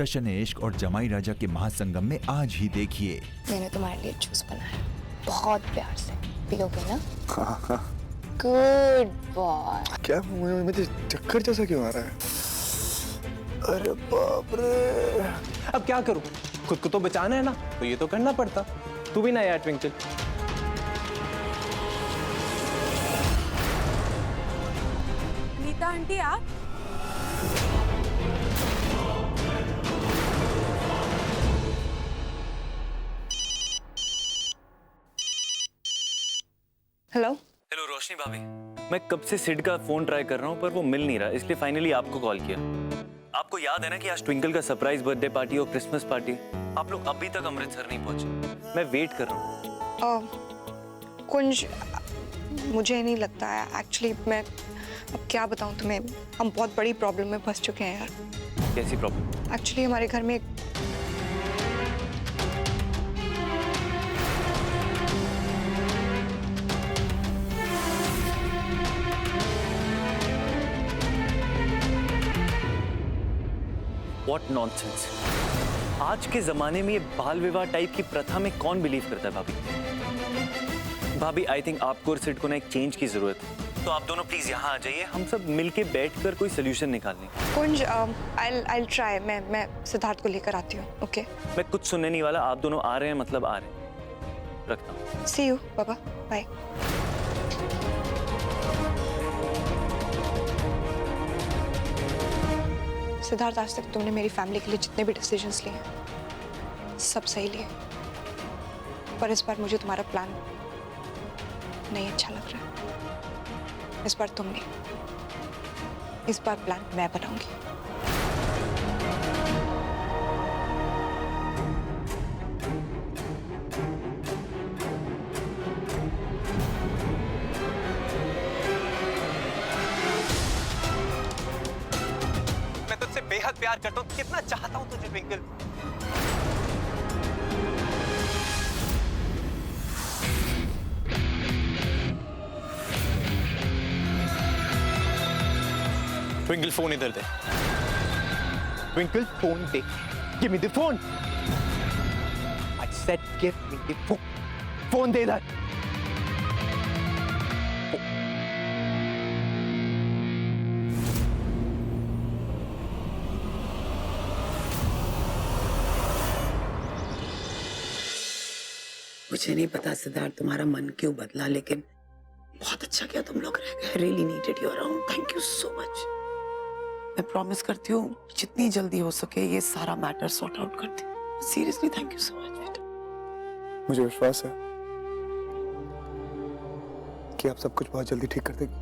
टशन इश्क और जमाई राजा के महासंगम में आज ही देखिए। मैंने तुम्हारे लिए जूस बनाया बहुत प्यार से, पियोगे ना? हाँ। Good boy. क्या मुझे चक्कर जैसा क्यों आ रहा है? अरे बाप रे। अब क्या करूं? खुद को तो बचाना है ना, तो ये तो करना पड़ता। तू भी ना यार ट्विंकल। नीता आंटी आप? हेलो। हेलो रोशनी भाभी, मैं कब से सिड का फोन ट्राई कर रहा हूँ पर वो मिल नहीं रहा, इसलिए फाइनली आपको कॉल किया। आपको याद है ना कि आज ट्विंकल का सरप्राइज बर्थडे पार्टी और क्रिसमस पार्टी। आप लोग अभी तक अमृतसर नहीं पहुंचे, मैं वेट कर रहा हूँ। कुंज, मुझे नहीं लगता है एक्चुअली। मैं अब क्या बताऊँ तुम्हें, हम बहुत बड़ी प्रॉब्लम में फंस चुके हैं यार। कैसी प्रॉब्लम? एक्चुअली हमारे घर में What nonsense! आज के जमाने में ये बाल विवाह टाइप की प्रथा में कौन बिलीव करता है भाभी? भाभी, आई थिंक आपको और सिड को ना एक चेंज की जरूरत है, तो आप दोनों प्लीज यहाँ आ जाइए, हम सब मिलके बैठकर कोई सोल्यूशन निकालें। कुंज, I'll try। मैं सिद्धार्थ को लेकर आती हूँ। ओके? मैं कुछ सुनने नहीं वाला, आप दोनों आ रहे हैं मतलब आ रहे हैं। रखता हूँ। See you, पापा। बाय। सिद्धार्थ, आज तक तुमने मेरी फैमिली के लिए जितने भी डिसीजंस लिए हैं सब सही लिए, पर इस बार मुझे तुम्हारा प्लान नहीं अच्छा लग रहा है। इस बार तुम नहीं, इस बार प्लान मैं बनाऊंगी। मैं तुझसे बेहद प्यार करता हूँ, कितना चाहता हूँ तुझे ट्विंकल। ट्विंकल फोन इधर दे। ट्विंकल फोन दे। Give me the phone. I said give me the phone. Phone दे इधर। मुझे नहीं पता सिद्धार्थ तुम्हारा मन क्यों बदला, लेकिन बहुत अच्छा किया तुम लोग रह गए। Really needed you around. Thank you so much. मैं प्रॉमिस करती हूँ जितनी जल्दी हो सके ये सारा मैटर सॉर्ट आउट करती हूँ। Seriously thank you so much बेटा। मुझे विश्वास है कि आप सब कुछ बहुत जल्दी ठीक कर देंगे,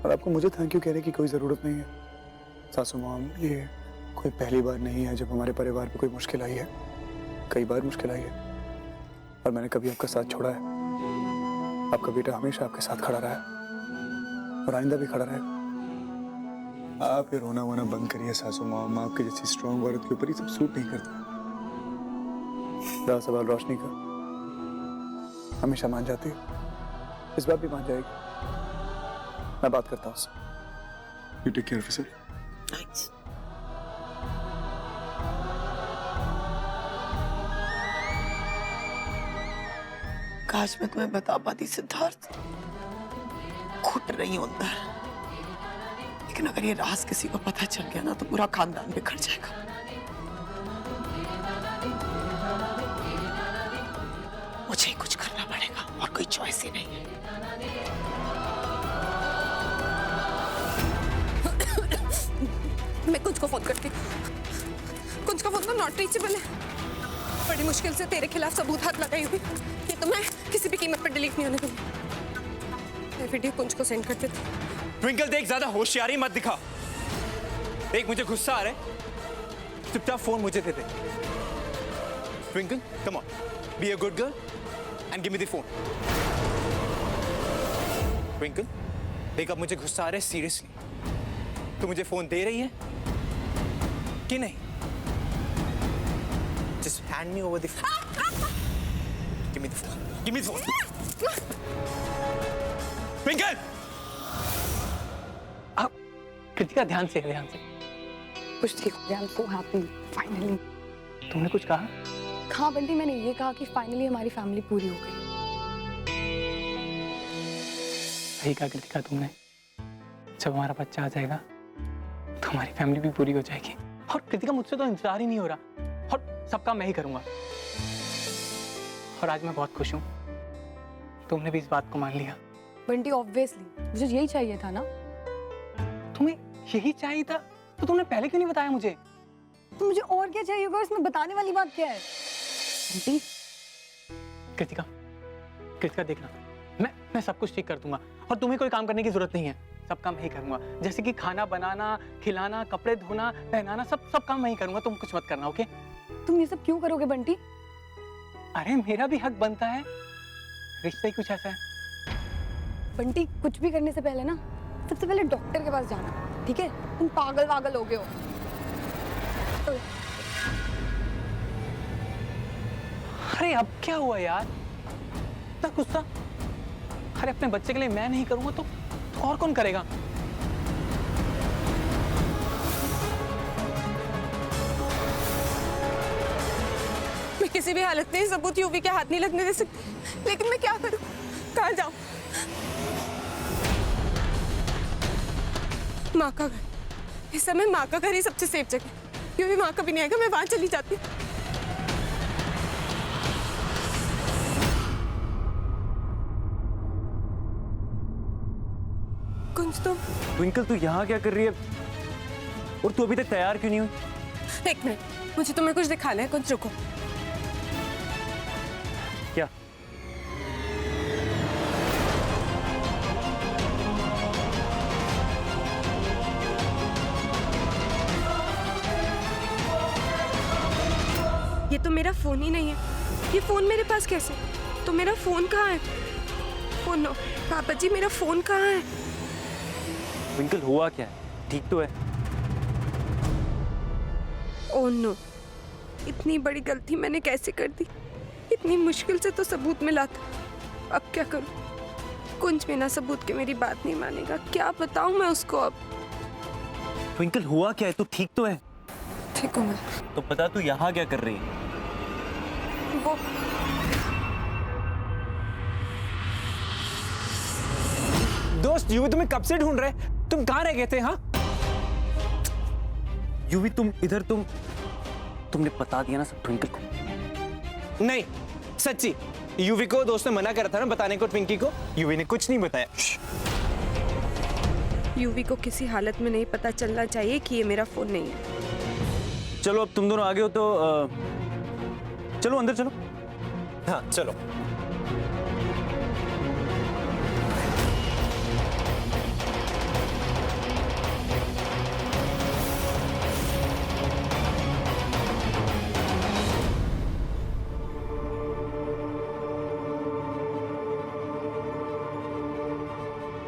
और आपको मुझे थैंक यू कहने की कोई जरूरत नहीं है। सासू माम, ये कोई पहली बार नहीं है जब हमारे परिवार पे कोई मुश्किल आई है। कई बार मुश्किल आई है और मैंने कभी आपका साथ छोड़ा है। आपका बेटा हमेशा आपके साथ खड़ा रहा है और आइंदा भी खड़ा रहेगा। आप ये रोना वोना बंद करिए सासू माम, आपके जैसी स्ट्रॉन्ग औरत के ऊपर ये सब सूट नहीं करता। रहा सवाल रोशनी का, हमेशा मान जाती है, इस बार भी मान जाएगी। मैं बात करता हूँ उससे। You take care of yourself. Thanks. काश मैं तुम्हें बता पाती सिद्धार्थ, घुट रही हूं अंदर, लेकिन अगर ये राज किसी को पता चल गया ना तो पूरा खानदान बिखर जाएगा। मुझे ही कुछ करना पड़ेगा और कोई चॉइस ही नहीं है। मैं कुंज को फोन करती हूँ। कुंज का फोन तो नॉट रीचेबल है। बड़ी मुश्किल से तेरे खिलाफ सबूत हाथ लगाई हुई, ये तो मैं किसी भी कीमत पर डिलीट नहीं होने दूंगी। मैं वीडियो कुंज को सेंड कर देती हूँ। ट्विंकल देख, ज्यादा होशियारी मत दिखा। देख मुझे गुस्सा आ रहा है, चुपचाप फोन मुझे दे दे। Twinkle come on, be a good girl and give me the phone. Twinkle देख, अब मुझे गुस्सा आ रहा है सीरियसली। तू मुझे फोन दे रही है कि नहीं? Just hand me over the phone. Give me the phone. Give me the phone. Twinkle! Kritika ध्यान से। कुछ ठीक हो गया। I am so happy finally. तुमने कुछ कहा? हाँ बंटी, मैंने ये कहा कि फाइनली हमारी फैमिली पूरी हो गई। सही कहा कृतिका तुमने। जब हमारा बच्चा आ जाएगा तो हमारी फैमिली भी पूरी हो जाएगी। और कृतिका मुझसे तो इंतजार ही नहीं हो रहा, और सब काम मैं ही करूंगा। और आज मैं बहुत खुश हूँ, तुमने भी इस बात को मान लिया। बंटी ऑब्वियसली मुझे यही चाहिए था ना। तुम्हें यही चाहिए था तो तुमने पहले क्यों नहीं बताया मुझे? तो मुझे और क्या चाहिए होगा, इसमें बताने वाली बात क्या है? बंटी कृतिका, कृतिका देखना, मैं सब कुछ ठीक कर दूंगा और तुम्हें कोई काम करने की जरूरत नहीं है। सब काम मैं ही करूंगा, जैसे कि खाना बनाना, खिलाना, कपड़े धोना, पहनाना, सब काम मैं ही करूंगा। तुम कुछ मत करना, ओके? तुम ये सब क्यों करोगे बंटी? अरे मेरा भी हक बनता है, रिश्ता ही कुछ ऐसा है। बंटी कुछ भी करने से पहले ना सबसे पहले डॉक्टर के पास जाना, ठीक है? तुम पागल वागल हो गए हो। अरे अब क्या हुआ यार, इतना गुस्सा? अरे अपने बच्चे के लिए मैं नहीं करूंगा तो और कौन करेगा? मैं किसी भी हालत में सबूत यूवी के हाथ नहीं लगने दे सकती, लेकिन मैं क्या करूं, कहाँ जाऊं? माँ का घर, इस समय माँ का घर ही सबसे सेफ जगह। यूवी माँ कभी नहीं आएगा, मैं वहां चली जाती हूँ। कुंज तुम? ट्विंकल तू यहाँ क्या कर रही है? और तू अभी तक तैयार क्यों नहीं हुई? एक मिनट, मुझे तुम्हें कुछ दिखाना है। कुंज रुको। क्या? ये तो मेरा फोन ही नहीं है। ये फोन मेरे पास कैसे? तो मेरा फोन कहाँ है? ओह नो, पापा जी मेरा फोन कहाँ है? ट्विंकल हुआ क्या है? ठीक तो है? ओह नो, इतनी बड़ी गलती मैंने कैसे कर दी? इतनी मुश्किल से तो सबूत मिला था। अब क्या करूं? कुंज बिना सबूत के मेरी बात नहीं मानेगा। क्या बताऊं मैं उसको अब? ट्विंकल हुआ क्या है? तू ठीक तो है? ठीक हूँ मैं। तो बता तू यहाँ क्या कर रही है? वो दोस्त यूवी तुम्हें कब से ढूंढ रहे, तुम कहाँ रह गए थे? हाँ यूवी तुम इधर, तुमने बता दिया ना सब ट्विंकल को? नहीं, सच्ची यूवी को दोस्त ने मना करा था ना बताने को ट्विंकी को। यूवी ने कुछ नहीं बताया। यूवी को किसी हालत में नहीं पता चलना चाहिए कि ये मेरा फोन नहीं है। चलो अब तुम दोनों आगे हो तो चलो अंदर चलो। हाँ चलो।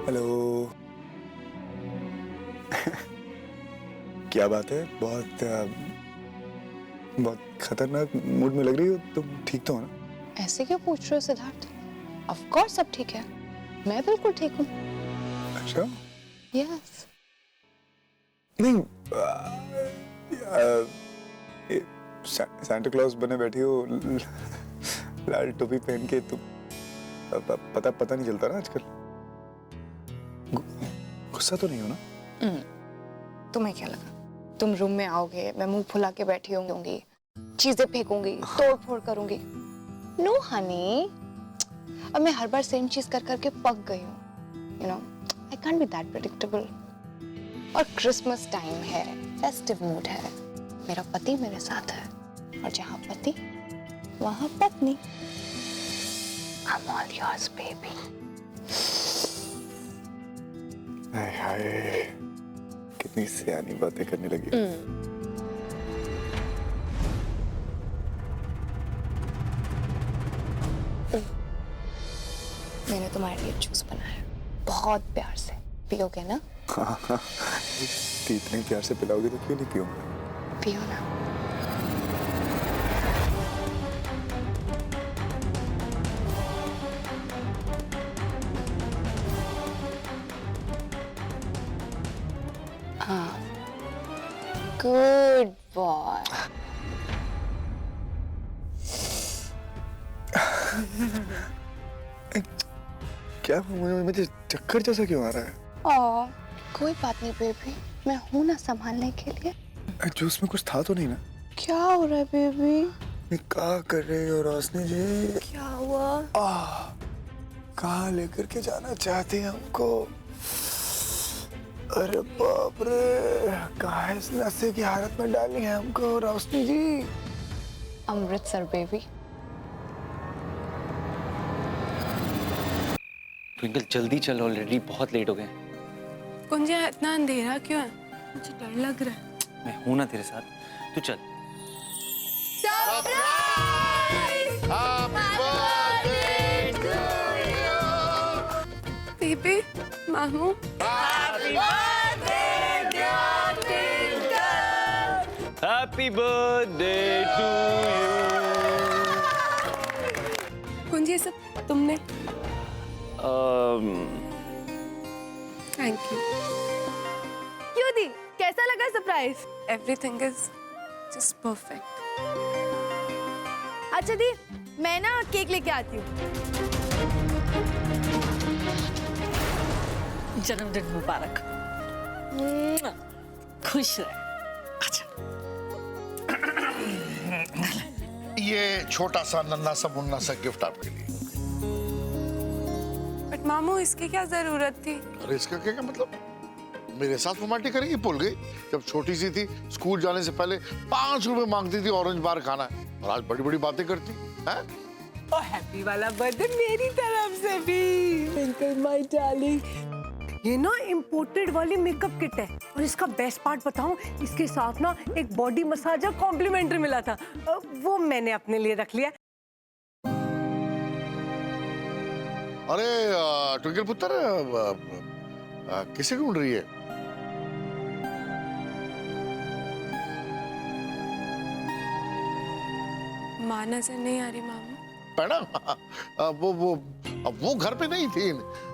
हेलो। क्या बात है? बहुत खतरनाक मूड में लग रही हो तुम। ठीक तो हो ना? ऐसे क्यों पूछ रहे हो सिद्धार्थ? ऑफ कोर्स सब ठीक है, मैं बिल्कुल ठीक हूँ। अच्छा? यस। नहीं, सांता क्लॉज बने बैठी हो, लाल टोपी पहन के। तुम पता नहीं चलता ना आजकल। गुस्सा तो नहीं हो ना? तुम्हें क्या लगा तुम रूम में आओगे, मैं मुंह फुला के बैठी होंगी, चीजें फेंकूंगी, तोड़ फोड़ करूंगी? नो हनी, अब मैं हर बार सेम चीज कर करके पक गई हूँ। You know, I can't be that predictable. और क्रिसमस टाइम है, फेस्टिव मूड है, मेरा पति मेरे साथ है, और जहाँ पति वहाँ पत्नी। I'm all yours, baby. हाय हाय, कितनी सियानी बातें करने लगी। मैंने तुम्हारे लिए जूस बनाया बहुत प्यार से, पियोगे ना? हाँ, इतने प्यार से पिलाओगे तो क्यों नहीं पीऊंगा? पियो ना। हाँ, गुड बॉय। क्या मुझे चक्कर जैसा क्यों आ रहा है? कोई बात नहीं बेबी, मैं हूं ना संभालने के लिए। जूस में कुछ था तो नहीं ना? क्या हो रहा है बेबी? क्या कर रहे हो रोशनी जी? क्या हुआ? कहाँ लेकर के जाना चाहते हैं हमको? अरे बाप रे, कहाँ इस नशे की हालत में डाली है हमको रोशनी जी? अमृतसर बेबी। ट्विंकल जल्दी चल, ऑलरेडी बहुत लेट हो गए। कुंज यहाँ इतना अंधेरा क्यों है? मुझे डर लग रहा है। मैं हूं ना तेरे साथ, तू चल। बेबी, मामू। Happy birthday to you. Kunj ये सब तुमने? Thank you. क्यों दी? कैसा लगा surprise? Everything is just perfect. अच्छा दी, मैं ना केक लेके आती हूँ। जन्मदिन मुबारक। खुश रहे। ये छोटा सा नन्हा सा मुन्ना सा गिफ्ट आपके लिए। बट मामू इसकी क्या जरूरत थी? अरे इसका क्या मतलब? मेरे साथ फॉर्मेलिटी करेगी, भूल गई? जब छोटी सी थी, स्कूल जाने से पहले 5 रुपए मांगती थी ऑरेंज बार खाना है, और आज बड़ी बड़ी बातें करती है। और हैप्पी वाला बर्थडे मेरी तरफ से भी। ट्विंकल माय डार्लिंग, ये ना इम्पोर्टेड वाली मेकअप किट है, और इसका बेस्ट पार्ट बताऊं, इसके साथ ना एक बॉडी मसाजर कॉम्प्लीमेंट्री मिला था, वो मैंने अपने लिए रख लिया। अरे ट्विंकल पुत्र, किसे ढूंढ रही है? माँ नजर नहीं आ रही मामू। मैडम, वो घर पे नहीं थी।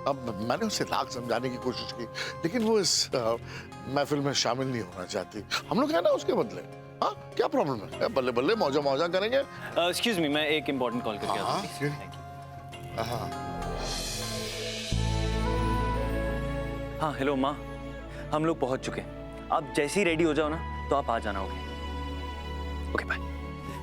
अब मैंने उसे लाख समझाने की कोशिश की, लेकिन वो इस महफिल में शामिल नहीं होना चाहती। हम लोग है ना उसके बदले। हाँ, क्या प्रॉब्लम है? बल्ले बल्ले मौजा मौजा करेंगे। एक्सक्यूज मी, मैं एक इम्पोर्टेंट कॉल करके आता हूँ। हाँ, हेलो माँ, हम लोग पहुंच चुके हैं। आप जैसे ही रेडी हो जाओ ना, तो आप आ जाना। Okay bye.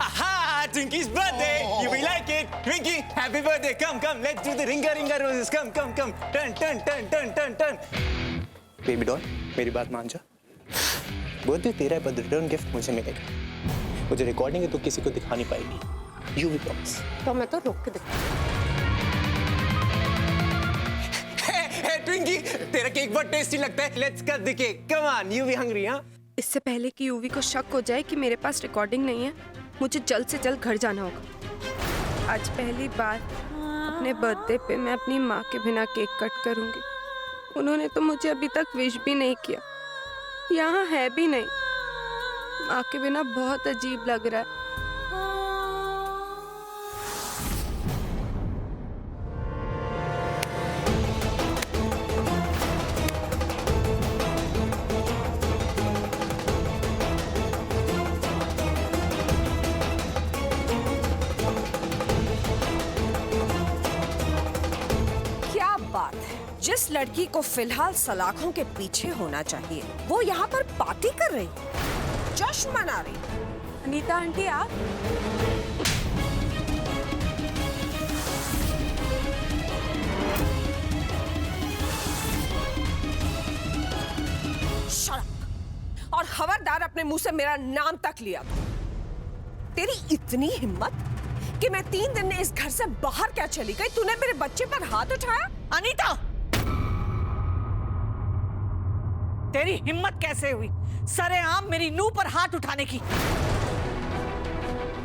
Aha! Twinky's birthday! You will like it! Twinky, happy birthday! Come, come, let's do the ringa roses. Come, come, come. Turn. Baby doll, मेरी बात मान जा। बर्थडे तेरा है, पर रिटर्न गिफ्ट मुझे मिलेगा। वो जो रिकॉर्डिंग है तो किसी को दिखा नहीं पाएगी। You will promise. तो मैं तो रोक के दिखा। Hey, Twinky, तेरा केक बहुत टेस्टी लगता है। Let's cut the cake. Come on, you be hungry, हाँ? इससे पहले कि यूवी को शक हो जाए कि मेरे पास रिकॉर्डिंग नहीं है, मुझे जल्द से जल्द घर जाना होगा। आज पहली बार अपने बर्थडे पे मैं अपनी माँ के बिना केक कट करूंगी। उन्होंने तो मुझे अभी तक विश भी नहीं किया, यहाँ है भी नहीं। माँ के बिना बहुत अजीब लग रहा है। जिस लड़की को फिलहाल सलाखों के पीछे होना चाहिए, वो यहाँ पर पार्टी कर रही, जश्न मना रही। अनीता आंटी, आप? Shut up! और खबरदार अपने मुंह से मेरा नाम तक लिया। तेरी इतनी हिम्मत कि मैं 3 दिन में इस घर से बाहर क्या चली गई, तूने मेरे बच्चे पर हाथ उठाया? अनीता, तेरी हिम्मत कैसे हुई सरेआम मेरी नूह पर हाथ उठाने की?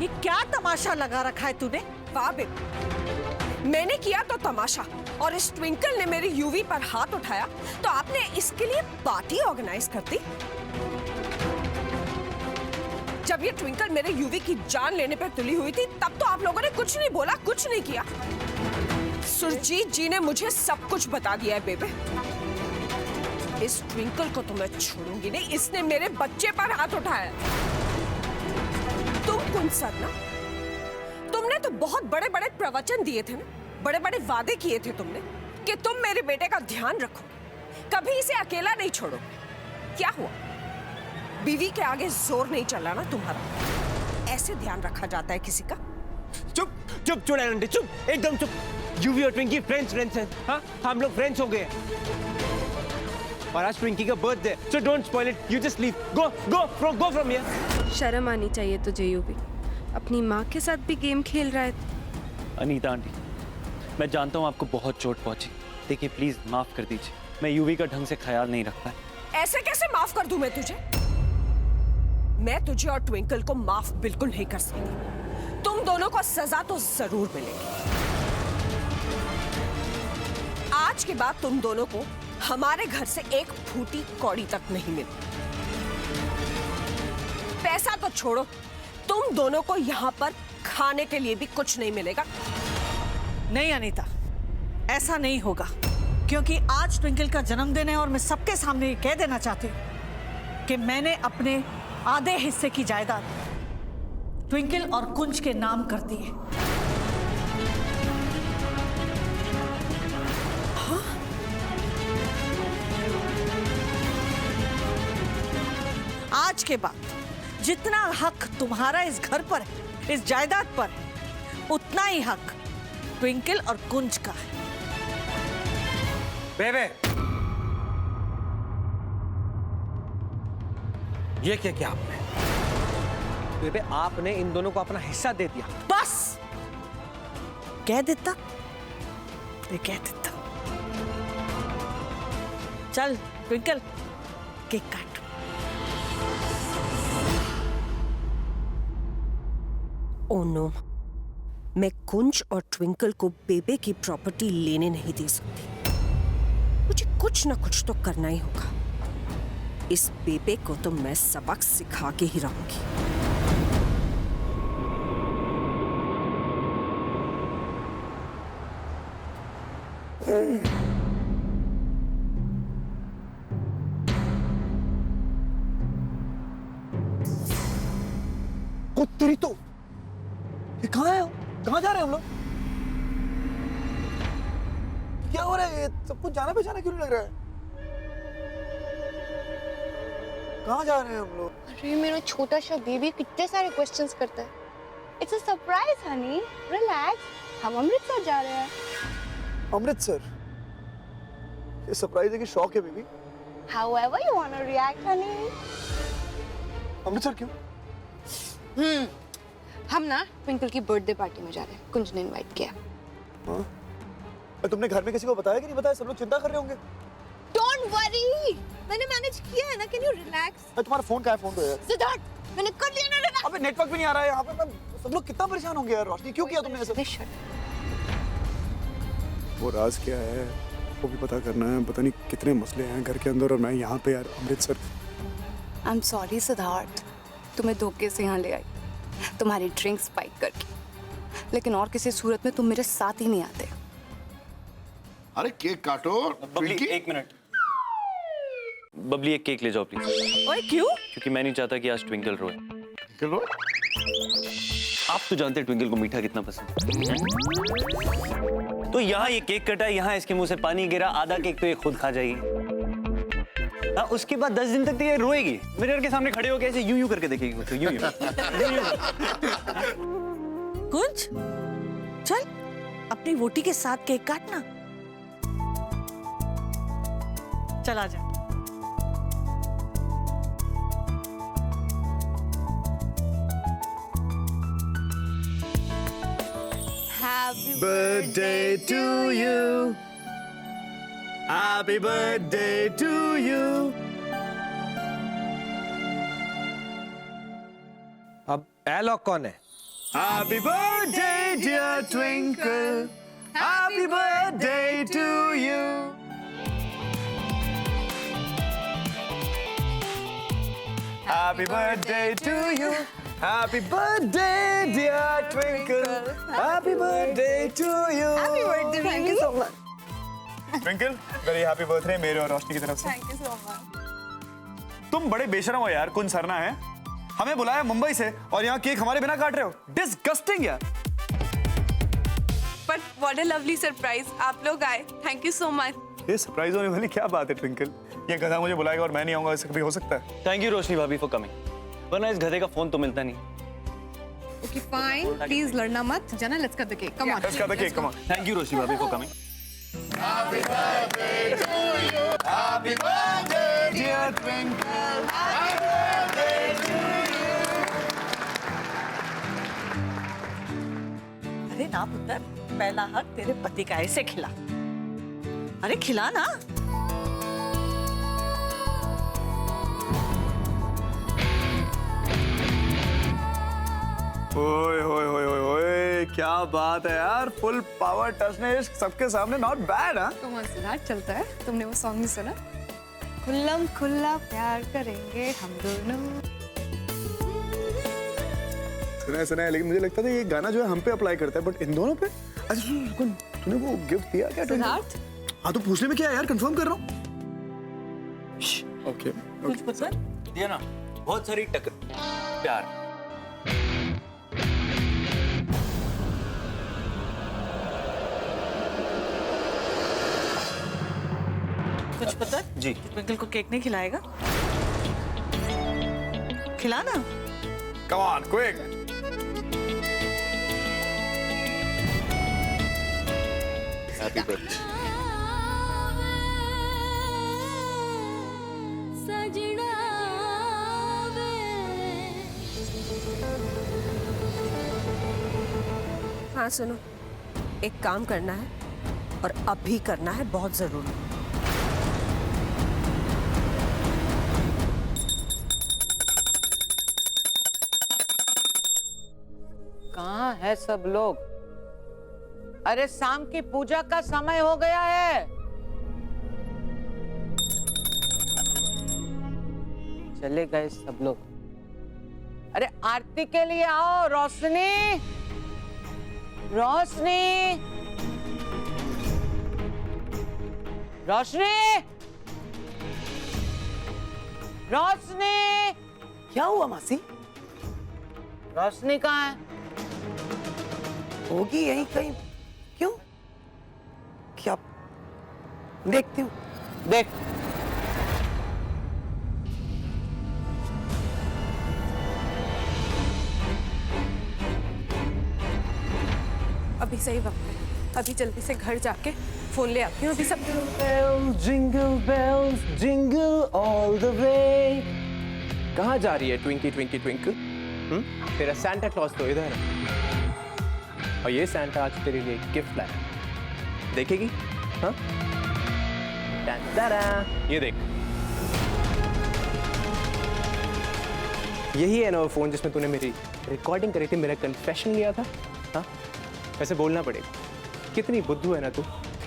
ये क्या तमाशा लगा रखा है तूने? वाह बेबी, मैंने किया तो तमाशा, और इस ट्विंकल ने मेरी यूवी पर हाथ उठाया तो आपने इसके लिए पार्टी ऑर्गेनाइज कर दी। जब ये ट्विंकल मेरे यूवी की जान लेने पर तुली हुई थी, तब तो आप लोगों ने कुछ नहीं बोला, कुछ नहीं किया। सुरजीत जी ने मुझे सब कुछ बता दिया है बेबे। इस ट्विंकल को तो मैं छोड़ूंगी नहीं, इसने मेरे बच्चे पर हाथ उठाया। तुम कुंज सर ना, तुमने तो बहुत बड़े बड़े प्रवचन दिए थे ना, बड़े बड़े वादे किए थे तुमने कि तुम मेरे बेटे का ध्यान रखो, कभी इसे अकेला नहीं छोड़ो। क्या हुआ? बीवी के आगे जोर नहीं चला ना तुम्हारा? ऐसे ध्यान रखा जाता है किसी का? चुप चुप चुड़ैल आंटी, चुप, एकदम चुप। यूवी और ट्विंकी फ्रेंड्स हैं, हाँ, हम लोग फ्रेंड्स हो गए हैं। और आज ट्विंकी का birthday, so don't spoil it. You just leave. Go from here. शर्म आनी चाहिए तुझे यूवी, अपनी माँ के साथ भी गेम खेल रहा है। अनीता आंटी, मैं जानता हूँ आपको बहुत चोट पहुंची। देखिए प्लीज माफ कर दीजिए, मैं यूवी का ढंग से ख्याल नहीं रखता। ऐसे कैसे माफ कर दूं मैं तुझे? मैं तुझे और ट्विंकल को माफ बिल्कुल नहीं कर सकती। तुम दोनों को सजा तो जरूर मिलेगी। आज के बाद तुम दोनों को हमारे घर से एक फूटी कौड़ी तक नहीं मिली। पैसा तो छोड़ो, तुम दोनों को यहाँ पर खाने के लिए भी कुछ नहीं मिलेगा। नहीं अनीता, ऐसा नहीं होगा, क्योंकि आज ट्विंकल का जन्मदिन है और मैं सबके सामने ये कह देना चाहती हूँ कि मैंने अपने आधे हिस्से की जायदाद ट्विंकल और कुंज के नाम कर दी है। हाँ? आज के बाद जितना हक तुम्हारा इस घर पर है, इस जायदाद पर है, उतना ही हक ट्विंकल और कुंज का है। बेबे, ये क्या किया आपने? बेबे, आपने इन दोनों को अपना हिस्सा दे दिया। बस कह देता, ये कह देता। चल ट्विंकल, केक काट। ओह नो, मैं कुंज और ट्विंकल को बेबे की प्रॉपर्टी लेने नहीं दे सकती। मुझे कुछ ना कुछ तो करना ही होगा। इस बेबे को तो मैं सबक सिखा के ही रहूंगी। तेरी तो ये कहाँ है? कहाँ जा रहे हैं हम लोग? क्या हो रहा है? ये सब कुछ जाना पहचाना क्यों नहीं लग रहा है? कहाँ जा रहे हैं हम लोग? अरे मेरा छोटा सा बेबी कितने सारे क्वेश्चंस करता है। It's a surprise Honey, relax. हम अमृतसर जा रहे हैं। अमृतसर? ये सरप्राइज है कि शॉक है baby? However you want to react, honey. Amritsar क्यों? हम ना ट्विंकल की बर्थडे पार्टी में जा रहे हैं। कुंज ने इनवाइट किया। हाँ? तुमने घर में किसी को बताया कि नहीं बताया? सब लोग चिंता कर रहे होंगे। Don't worry, मैंने मैनेज किया है ना। Can you relax? तुम्हारा फोन कहाँ है? फोन दो यार। सिद्धार्थ, मैंने कर लिया ना relax। अबे नेटवर्क भी नहीं आ रहा है यहाँ पे। सब लोग कितना परेशान होंगे यार। रोशनी, क्यों किया तुमने ऐसा? वो राज क्या है वो भी पता करना है। पता नहीं कितने मसले हैं घर के अंदर और मैं यहाँ पे यार अमृतसर। I'm sorry सिद्धार्थ, तुम्हें धोखे से यहाँ ले आई, तुम्हारी ड्रिंक स्पाइक करके। लेकिन और किसी सूरत में तुम मेरे साथ ही नहीं आते। अरे केक काटो। बबली एक मिनट, बबली एक केक ले जाओ प्लीज। ओए क्यों? क्योंकि मैं नहीं चाहता कि आज ट्विंकल रोए। चलो। आप तो जानते हैं ट्विंकल को मीठा कितना पसंद है। तो यहाँ ये केक कटा, यहाँ इसके मुंह से पानी गिरा, आधा केक तो ये खुद खा जाएगी। हाँ, उसके बाद 10 दिन तक तो ये रोएगी। मिरर के सामने खड़े होकर ऐसे यूं यूं करके देखेगी मुझको, यूं यूं। कुंज, चल अपनी वोटी के साथ केक काटना। चल आजा। Happy birthday to you. Happy birthday to you. अब एलॉक कौन है? Happy birthday dear Twinkle. Happy birthday to you. Happy birthday to you. Happy birthday dear Twinkle. Happy birthday to you. birthday, thank you so much. Twinkle very happy birthday मेरे और रोशनी की तरफ से। Thank you so much. तुम बड़े बेशरम हो यार, कुन सरना है, हमें बुलाया मुंबई से और यहाँ केक हमारे बिना काट रहे हो, डिस्गस्टिंग यार। But what a lovely surprise, आप लोग आए, थैंक यू सो मच। ये सरप्राइज होने वाली क्या बात है ट्विंकल, ये गधा मुझे बुलाएगा और मैं नहीं आऊंगा, ऐसा कभी हो सकता है? थैंक यू रोशनी भाभी फॉर कमिंग, वरना इस गधे का फोन तो मिलता नहीं। ओके फाइन, प्लीज लड़ना मत। जाना, let's cut the cake, come on. Let's cut the cake, come on. Thank you Roshni भाभी for coming. Happy birthday to you. Happy birthday, dear Twinkle. Happy birthday to you. अरे ना पुत्र, पहला हक तेरे पति का ऐसे खिला। अरे खिला ना। ओए ओए ओए ओए ओए, क्या बात है यार, फुल पावर टचने सबके सामने, नॉट बैड। हाँ कम ऑन सिद्धार्थ, चलता है। तुमने वो सॉन्ग नहीं सुना? खुल्लम खुल्ला प्यार करेंगे हम दोनों। सुना है, लेकिन मुझे लगता था ये गाना जो है हम पे अप्लाई करता है, बट इन दोनों पे। अच्छा सुन, तूने वो गिफ्ट दिया क्या? सिद्धार्थ, हाँ तो पूछने में क्या है यार, कंफर्म कर रहा हूँ। ओके कुछ पसंद? दिया ना, बहुत सारी टक्कर प्यार। कुछ पता? जी। ट्विंकल को केक नहीं खिलाएगा? खिलाना। Come on quick. Happy birthday. हाँ सुनो, एक काम करना है और अभी करना है, बहुत जरूरी। कहाँ है सब लोग? अरे शाम की पूजा का समय हो गया है। चले गए सब लोग। अरे आरती के लिए आओ, रोशनी, रोशनी, रोशनी, रोशनी। क्या हुआ मासी? रोशनी कहाँ है? होगी यहीं कहीं। क्यों? क्या? देखती हूँ। देख, अभी सही वक्त है, अभी जल्दी से घर जाके फोन ले आती हूँ। अभी सब bells, jingle all the way। कहाँ जा रही है ट्विंकी ट्विंकी ट्विंकल? तेरा सैंटा क्लॉज तो इधर है, और ये सैंटा आज तेरे लिए गिफ्ट लाया, देखेगी? हाँ? ये देख, यही है ना वो फोन जिसमें तूने मेरी रिकॉर्डिंग करी थी, मेरा कन्फेशन लिया था। हाँ, वैसे बोलना पड़ेगा, कितनी बुद्धू है ना तू।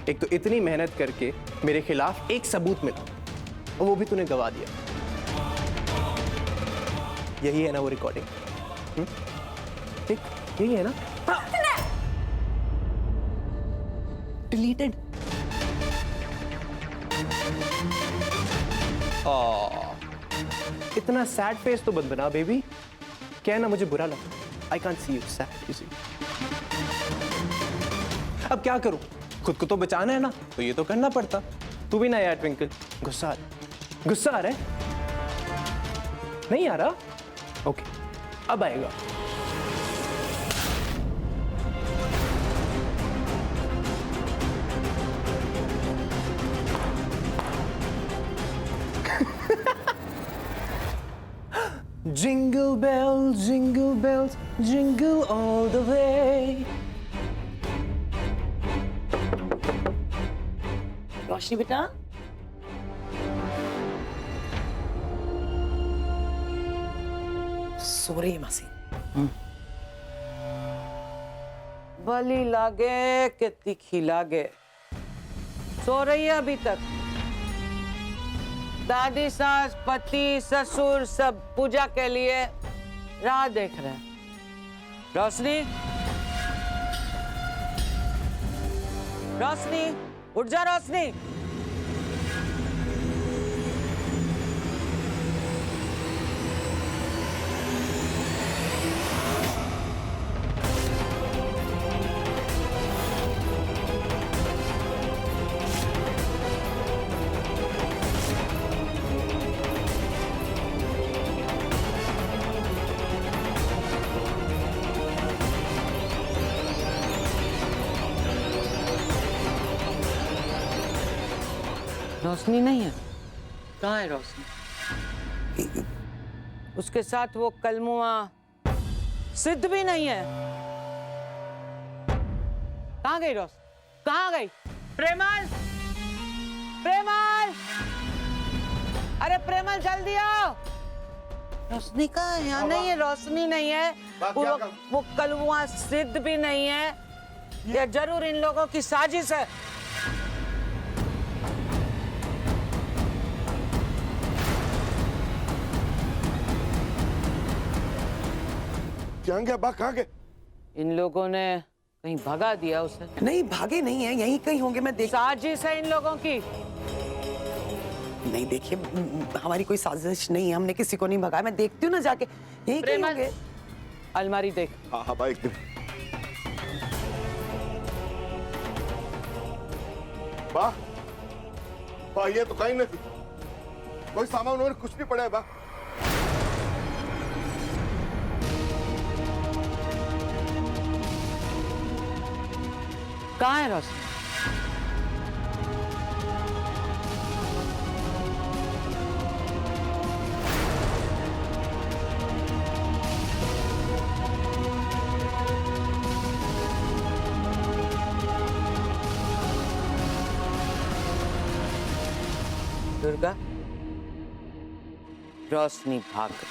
एक तो इतनी मेहनत करके मेरे खिलाफ एक सबूत मिला, और वो भी तूने गवा दिया। यही है ना वो रिकॉर्डिंग? ठीक, यही है ना? डिलीटेड। इतना सैड फेस तो बंद बना बेबी, क्या है ना, मुझे बुरा लगा। I can't see you sad, you see. अब क्या करूं, खुद को तो बचाना है ना, तो ये तो करना पड़ता। तू भी ना यार ट्विंकल, गुस्सा आ रहा है? नहीं आ रहा? ओके, अब आएगा। Jingle bells, jingle all the way। रोशनी बेटा, सो रही है मासी। बली लागे कि तीखी लागे, सो रही है अभी तक। दादी, सास, पति, ससुर सब पूजा के लिए राह देख रहे हैं। रोशनी, रोशनी, उठ जा रोशनी। रोशनी नहीं है। कहाँ है रोशनी? उसके साथ वो कलमुआ सिद्ध भी नहीं है। कहाँ गई रोशनी? कहाँ गई? प्रेमल, प्रेमल, अरे प्रेमल जल्दी आओ। रोशनी कहाँ है? यहाँ नहीं है, रोशनी नहीं है। वो कलमुआ सिद्ध भी नहीं है। ये जरूर इन लोगों की साजिश है। कहाँ गया बा? कहाँ गए? इन लोगों ने कहीं भगा दिया उसे। नहीं भागे नहीं है, यहीं कहीं होंगे। मैं देख, साजिश है इन लोगों की। नहीं देखिए, हमारी कोई साजिश नहीं है, हमने किसी को नहीं भगाया। मैं देखती हूँ ना जाके, यहीं कहीं होंगे। अलमारी देख। हाँ हाँ बा, एक दिन बा, बा ये तो कहीं नहीं, कोई सामान उन्होंने कुछ नहीं पड़ा है बा। कहाँ है रोशनी? दुर्गा, रोशनी भाग गई।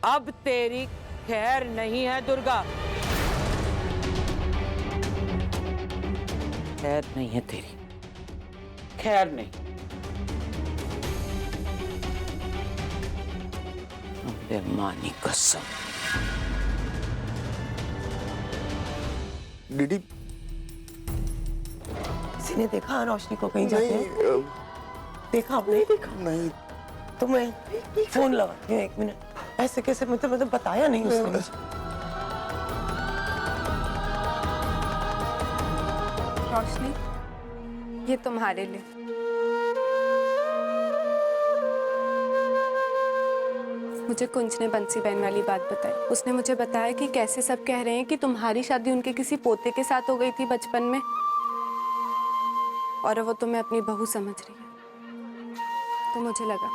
अब तेरी खैर नहीं है दुर्गा, खैर नहीं है तेरी, खैर नहीं। अबे माँ की कसम। दीदी किसी ने देखा रोशनी को कहीं जाते हैं? देखा आपने? देखा नहीं। तो मैं फोन लगाती हूँ, 1 मिनट। ऐसे कैसे? मतलब बताया नहीं उसने मुझे। रोशनी, ये तुम्हारे लिए। मुझे कुंज ने बंसी बहन वाली बात बताई। उसने मुझे बताया कि कैसे सब कह रहे हैं कि तुम्हारी शादी उनके किसी पोते के साथ हो गई थी बचपन में, और वो तुम्हें अपनी बहू समझ रही है। तो मुझे लगा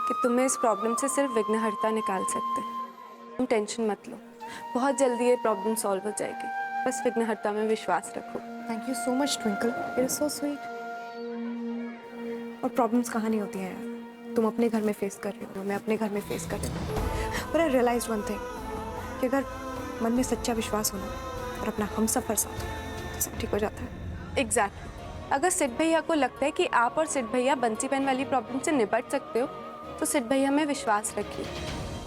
कि तुम्हें इस प्रॉब्लम से सिर्फ विघ्नहर्ता निकाल सकते हैं। तुम टेंशन मत लो, बहुत जल्दी ये प्रॉब्लम सॉल्व हो जाएगी। बस विघ्नहर्ता में विश्वास रखो। Thank you so much Twinkle, you are so sweet. और प्रॉब्लम्स कहाँ नहीं होती हैं यार, तुम अपने घर में फेस कर रही हो, मैं अपने घर में फेस कर रही हूँ। पर आई रियलाइज वन थिंग कि अगर मन में सच्चा विश्वास होना और अपना हमसफर साथ हो तो सब ठीक हो जाता है। एग्जैक्टली। अगर सिद्ध भैया को लगता है कि आप और सिद्ध भैया बंसी बहन वाली प्रॉब्लम से निपट सकते हो, तो सिद्ध भैया में विश्वास रखिए,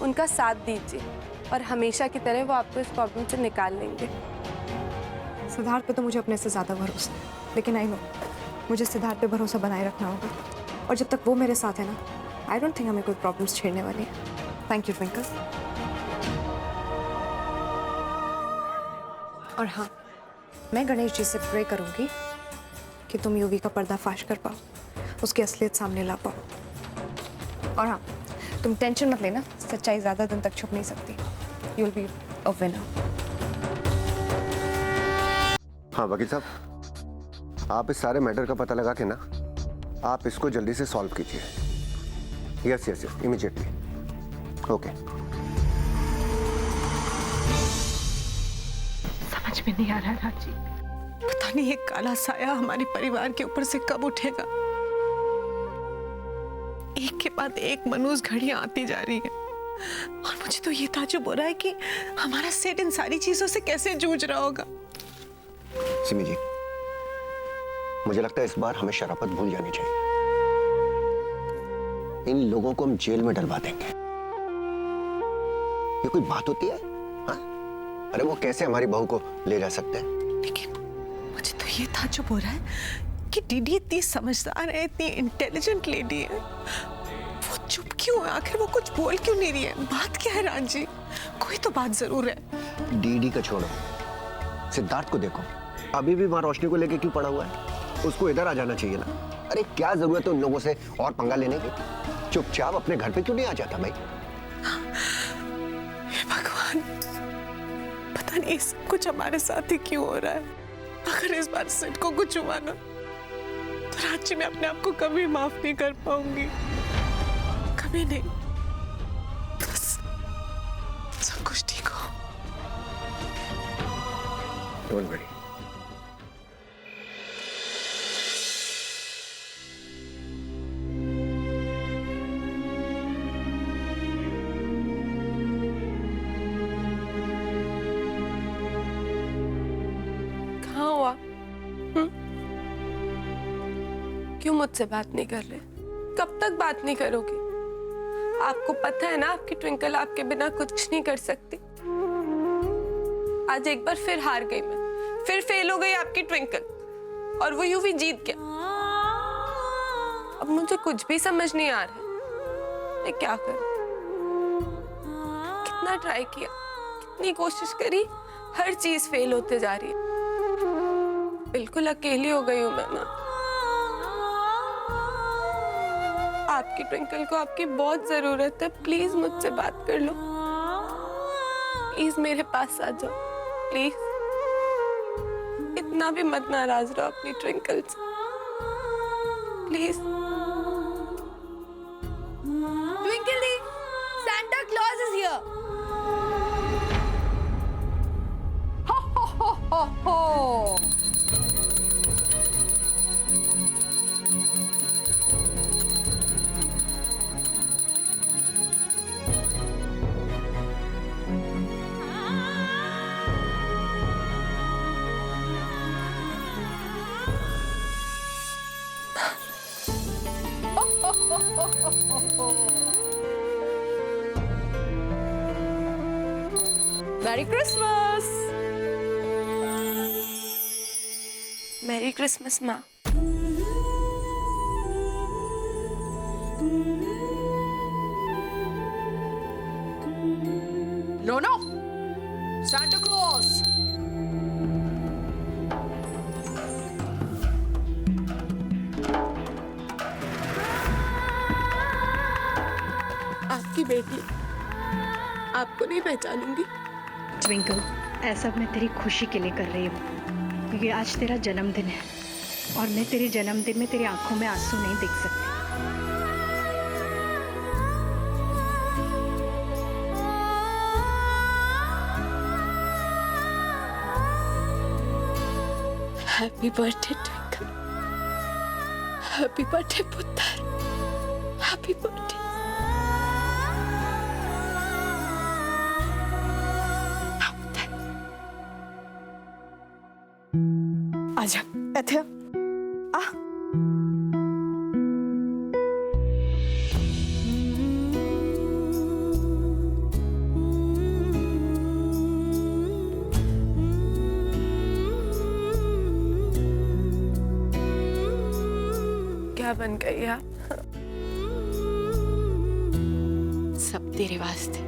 उनका साथ दीजिए, और हमेशा की तरह वो आपको इस प्रॉब्लम से निकाल लेंगे। सिद्धार्थ पे तो मुझे अपने से ज़्यादा भरोसा है, लेकिन आई नो मुझे सिद्धार्थ पे भरोसा बनाए रखना होगा, और जब तक वो मेरे साथ है ना, आई डोंट थिंक हमें कोई प्रॉब्लम्स छेड़ने वाली है। Thank you twinkle. और हाँ, मैं गणेश जी से प्रे करूँगी कि तुम यूवी का पर्दाफाश कर पाओ, उसकी असलियत सामने ला पाओ। और हाँ, तुम टेंशन मत लेना, सच्चाई ज़्यादा दिन तक छुप नहीं सकती। You will be a winner. हाँ वकील साहब, आप इस सारे मैटर का पता लगा के ना, आप इसको जल्दी से सॉल्व कीजिए। Yes yes yes, immediately. Okay. समझ में नहीं आ रहा राजी, पता नहीं ये काला साया हमारे परिवार के ऊपर से कब उठेगा। एक के बाद एक मनूस घड़ियां आती जा रही है, और मुझे तो ये ताज्जुब हो रहा है कि हमारा सेठ इन सारी चीजों से कैसे जूझ रहा होगा। सिमी जी, मुझे लगता है इस बार हमें शराफत भूल जानी चाहिए। इन लोगों को हम जेल में डलवा देंगे। ये कोई बात होती है? हाँ? अरे वो कैसे हमारी बहू को ले जा सकते हैं? लेकिन मुझे तो ये ताज्जुब हो रहा है कि डीडी इतनी समझदार है, इतनी इंटेलिजेंट लेडी है, वो चुप क्यों है? आखिर वो कुछ बोल क्यों नहीं रही है? बात क्या है राजी? कोई तो बात जरूर है। डीडी का छोड़ो, सिद्धार्थ को देखो, अभी भी वहां रोशनी को लेके क्यों पड़ा हुआ है? उसको इधर आ जाना चाहिए ना। अरे क्या जरूरत है उन लोगों से और पंगा लेने की? चुपचाप अपने घर पे क्यों नहीं आ जाता भाई? हे भगवान, पता नहीं सब कुछ हमारे साथ ही क्यों हो रहा है। अगर इस बार सिड को कुछ हुआ ना तो रांची में अपने आप को कभी माफ नहीं कर पाऊंगी, कभी नहीं। बस सब कुछ ठीक हो। Don't worry. कहाँ हुआ? क्यों मुझसे बात नहीं कर रहे? कब तक बात नहीं करोगे? आपको पता है ना आपकी ट्विंकल आपके बिना कुछ नहीं कर सकती। आज एक बार फिर हार गई मैं, फिर फेल हो गई आपकी ट्विंकल और वो यूवी जीत गया। अब मुझे कुछ भी समझ नहीं आ रहा है, मैं क्या करूं? कितना ट्राई किया, कितनी कोशिश करी, हर चीज फेल होते जा रही है। बिल्कुल अकेली हो गई हूं मैं ना। आपकी ट्विंकल को आपकी बहुत जरूरत है, प्लीज मुझसे बात कर लो। प्लीज मेरे पास आ जाओ, प्लीज। इतना भी मत नाराज रहो अपनी ट्विंकल से, please. Twinkle the, Santa Claus is here. Ho ho ho ho ho. Merry Christmas! Merry Christmas माँ। No, no! Santa Claus! आपकी बेटी, आपको नहीं पहचानूंगी। ट्विंकल, ऐसा मैं तेरी खुशी के लिए कर रही हूँ, क्योंकि आज तेरा जन्मदिन है और मैं तेरे जन्मदिन में तेरी आंखों में आंसू नहीं देख सकती। Happy birthday twinkle, happy birthday पुत्र, हैप्पी बर्थडे। आजा, ऐथे आ। क्या बन गई आप? सब तेरे वास्ते।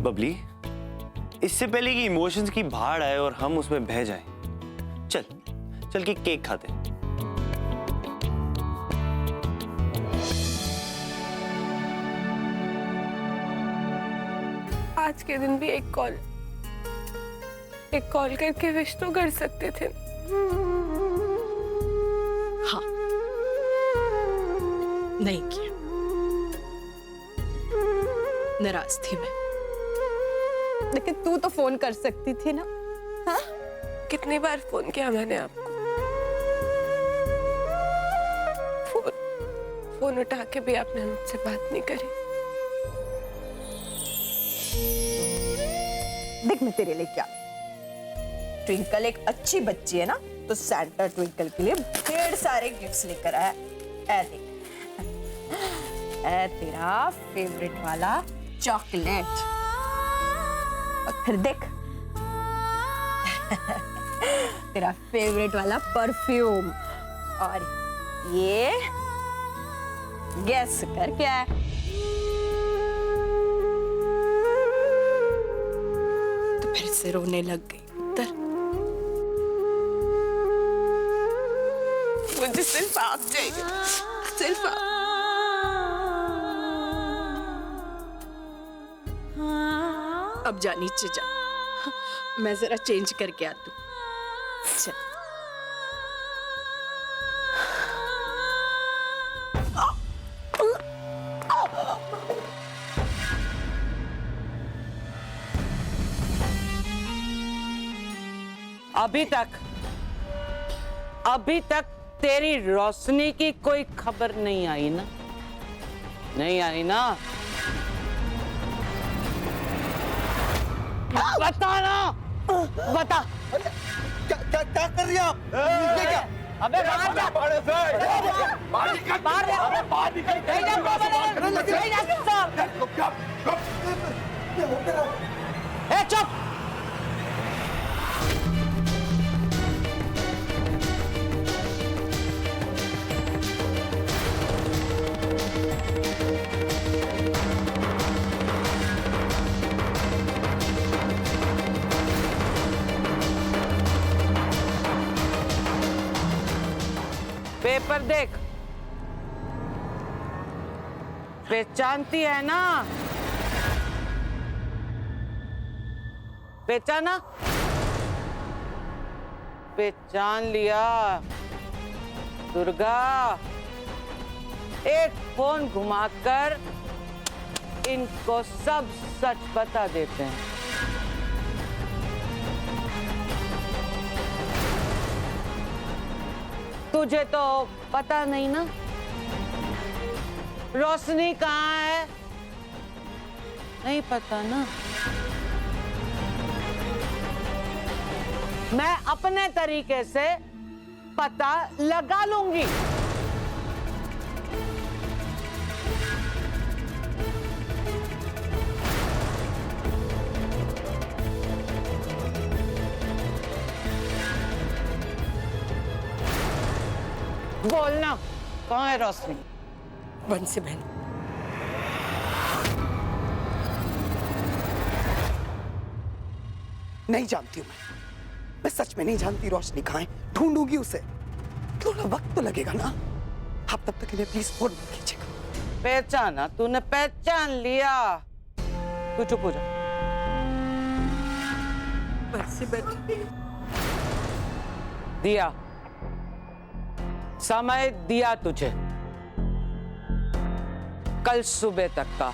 बबली, इससे पहले कि इमोशंस की भाड़ आए और हम उसमें बह जाएं, चल चल के केक खाते हैं। आज के दिन भी एक कॉल करके विश तो कर सकते थे। हाँ, नहीं किया, नाराज थी मैं, लेकिन तू तो फोन कर सकती थी ना। हाँ, कितनी बार फोन किया मैंने आपको? फोन उठा के भी आपने मुझसे बात नहीं करी। देख मैं तेरे लिए क्या, ट्विंकल एक अच्छी बच्ची है ना, तो सैंटा ट्विंकल के लिए ढेर सारे गिफ्ट्स लेकर आया। ऐ देख, ऐ तेरा फेवरेट वाला चॉकलेट। फिर देख तेरा फेवरेट वाला परफ्यूम। और ये गैस कर क्या है? तो फिर से रोने लग गई पुत्र। मुझे सिर्फ आप चाहिए, सिर्फ आप। अब जा नीचे जा, मैं जरा चेंज करके आती हूँ। चल। अभी तक तेरी रोशनी की कोई खबर नहीं आई ना? नहीं आई ना? बता ना, बता। क्या कर रही हैं आप? ये क्या? अबे बाहर जा, बाहर जा, चुप। पेपर देख, पहचानती है ना? पहचाना? पहचान लिया दुर्गा। एक फोन घुमाकर इनको सब सच बता देते हैं। तुझे तो पता नहीं ना रोशनी कहाँ है? नहीं पता ना? मैं अपने तरीके से पता लगा लूंगी। बोलना, कहाँ है रोशनी? बंसी बहन, नहीं जानती हूँ मैं सच में नहीं जानती रोशनी कहाँ है। ढूंढूंगी उसे, थोड़ा वक्त तो लगेगा ना। आप तब तक इन्हें प्लीज फोन मत कीजिएगा। पहचाना? तूने पहचान लिया? तू चुप हो जा। बंसी बहन, दिया समय दिया तुझे, कल सुबह तक का।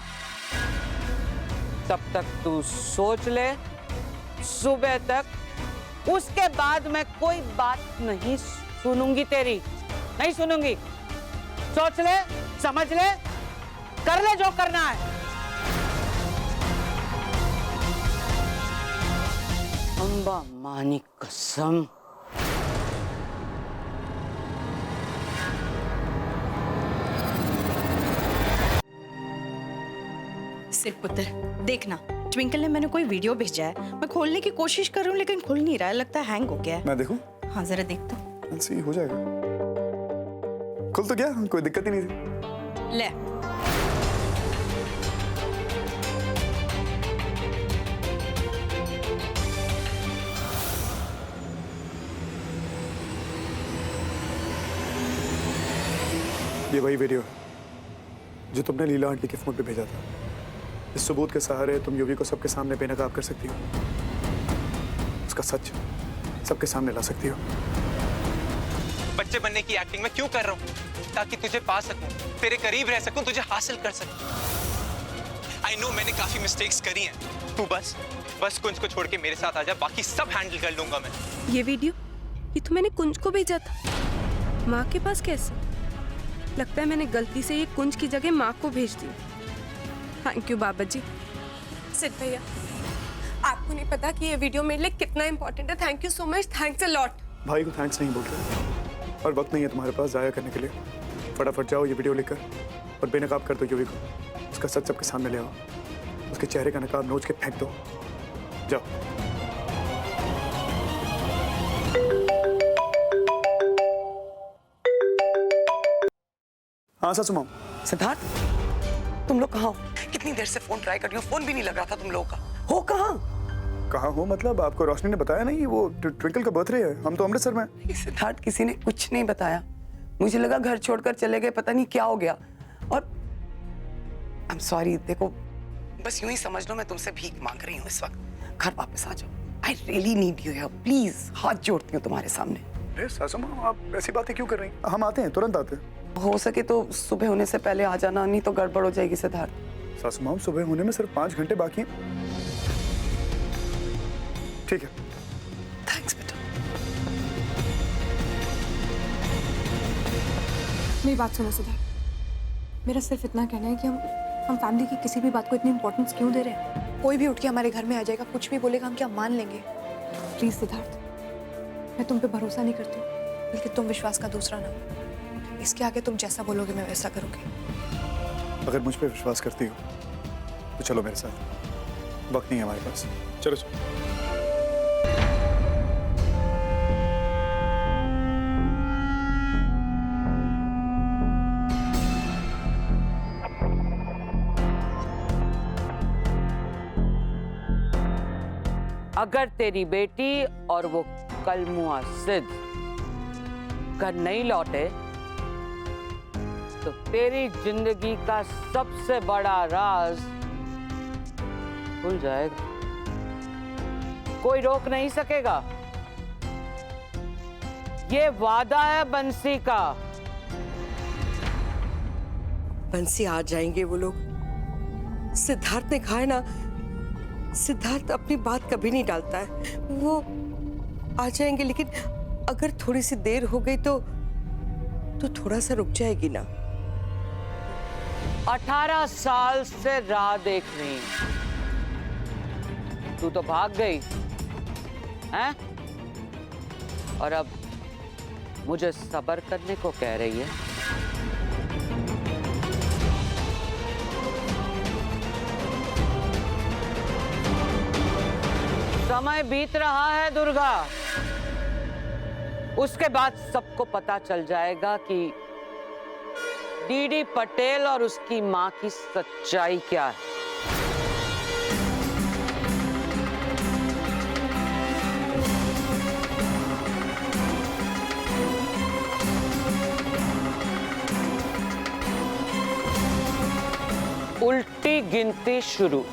तब तक तू सोच ले, सुबह तक। उसके बाद मैं कोई बात नहीं सुनूंगी तेरी, नहीं सुनूंगी। सोच ले, समझ ले, कर ले जो करना है। अम्बा मां की कसम। सिर्फ पुत्र देखना, ट्विंकल ने मैंने कोई वीडियो भेजा है, मैं खोलने की कोशिश कर रही हूँ लेकिन खुल नहीं रहा है, लगता है हैंग हो गया है। मैं देखूं? हाँ जरा देख तो। सही हो जाएगा, खुल तो गया, कोई दिक्कत ही नहीं थी। ले ये वही वीडियो है जो तुमने लीला आंटी के फोन पे भेजा था। इस सबूत के सहारे तुम युवी को सबके सामने बेनकाब कर सकती हो, उसका सच सबके सामने ला सकती हो। बच्चे बनने की एक्टिंग में क्यों कर रहा हूँ? ताकि तुझे पा सकूं, तेरे करीब रह सकूं, तुझे हासिल कर सकूं। आई नो मैंने काफी मिस्टेक्स करी हैं। तू बस कुंज को छोड़ के मेरे साथ आ जा, बाकी सब हैंडल कर लूंगा मैं। ये वीडियो ये तो मैंने कुंज को भेजा था, माँ के पास कैसे? लगता है मैंने गलती से ये कुंज की जगह माँ को भेज दी। थैंक यू बाबा जी। सिद्ध भैया, आपको नहीं पता कि ये वीडियो मेरे लिए कितना इंपॉर्टेंट है। Thank you so much, thanks a lot. भाई को थैंक्स नहीं बोल रहे, और वक्त नहीं है तुम्हारे पास जाया करने के लिए। फटाफट जाओ ये वीडियो लेकर और बेनकाब कर दो युवी को, उसका सच सबके सामने ले आओ, उसके चेहरे का नकाब नोच के फेंक दो। जाओ। हाँ सासू माम। सिद्धार्थ, तुम लोग कहाँ हो? कितनी देर से फोन ट्राई कर रही हो, फोन भी नहीं लग रहा था तुम लोगों का। हो कहाँ? कहाँ हो मतलब? आपको रोशनी ने बताया नहीं, वो ट्विंकल का बर्थडे है, हम तो अमृतसर में। सिद्धार्थ, किसी ने कुछ नहीं बताया। मुझे लगा घर छोड़कर चले गए, पता नहीं क्या हो गया। और आई एम सॉरी, देखो बस यूं ही समझ लो मैं तुमसे भीख मांग रही हूँ इस वक्त। घर वापस आ जाओ। I really need you here, please. हाथ जोड़ती हूँ तुम्हारे सामने। अरे सासू माम, आप ऐसी बातें क्यों कर रही हैं? हम आते हैं, तुरंत आते हैं। हो सके तो सुबह होने से पहले आ जाना, नहीं तो गड़बड़ हो जाएगी सिद्धार्थ। सासू माम, सुबह होने में सिर्फ 5 घंटे बाकी हैं। ठीक है। थैंक्स बेटा। मेरी बात सुनो सिद्धार्थ, मेरा सिर्फ इतना कहना है कि हम फैमिली की किसी भी बात को इतनी इंपॉर्टेंस क्यों दे रहे हैं? कोई भी उठ के हमारे घर में आ जाएगा, कुछ भी बोलेगा, हम क्या मान लेंगे? प्लीज सिद्धार्थ, मैं तुम पे भरोसा नहीं करती, बल्कि तुम विश्वास का दूसरा नाम। इसके आगे तुम जैसा बोलोगे मैं वैसा करूंगी। अगर मुझ पे विश्वास करती हो तो चलो मेरे साथ, वक्त नहीं है हमारे पास। चलो चलो। अगर तेरी बेटी और वो कलमुआ सिद्ध घर नहीं लौटे तो तेरी जिंदगी का सबसे बड़ा राज खुल जाएगा। कोई रोक नहीं सकेगा। ये वादा है बंसी का। बंसी आ जाएंगे वो लोग। सिद्धार्थ ने कहा है ना, सिद्धार्थ अपनी बात कभी नहीं डालता है। वो आ जाएंगे, लेकिन अगर थोड़ी सी देर हो गई तो थोड़ा सा रुक जाएगी ना। 18 साल से राह देख रही हूं। तू तो भाग गई हैं? और अब मुझे सब्र करने को कह रही है। समय बीत रहा है दुर्गा। उसके बाद सबको पता चल जाएगा कि डीडी पटेल और उसकी मां की सच्चाई क्या है। उल्टी गिनती शुरू।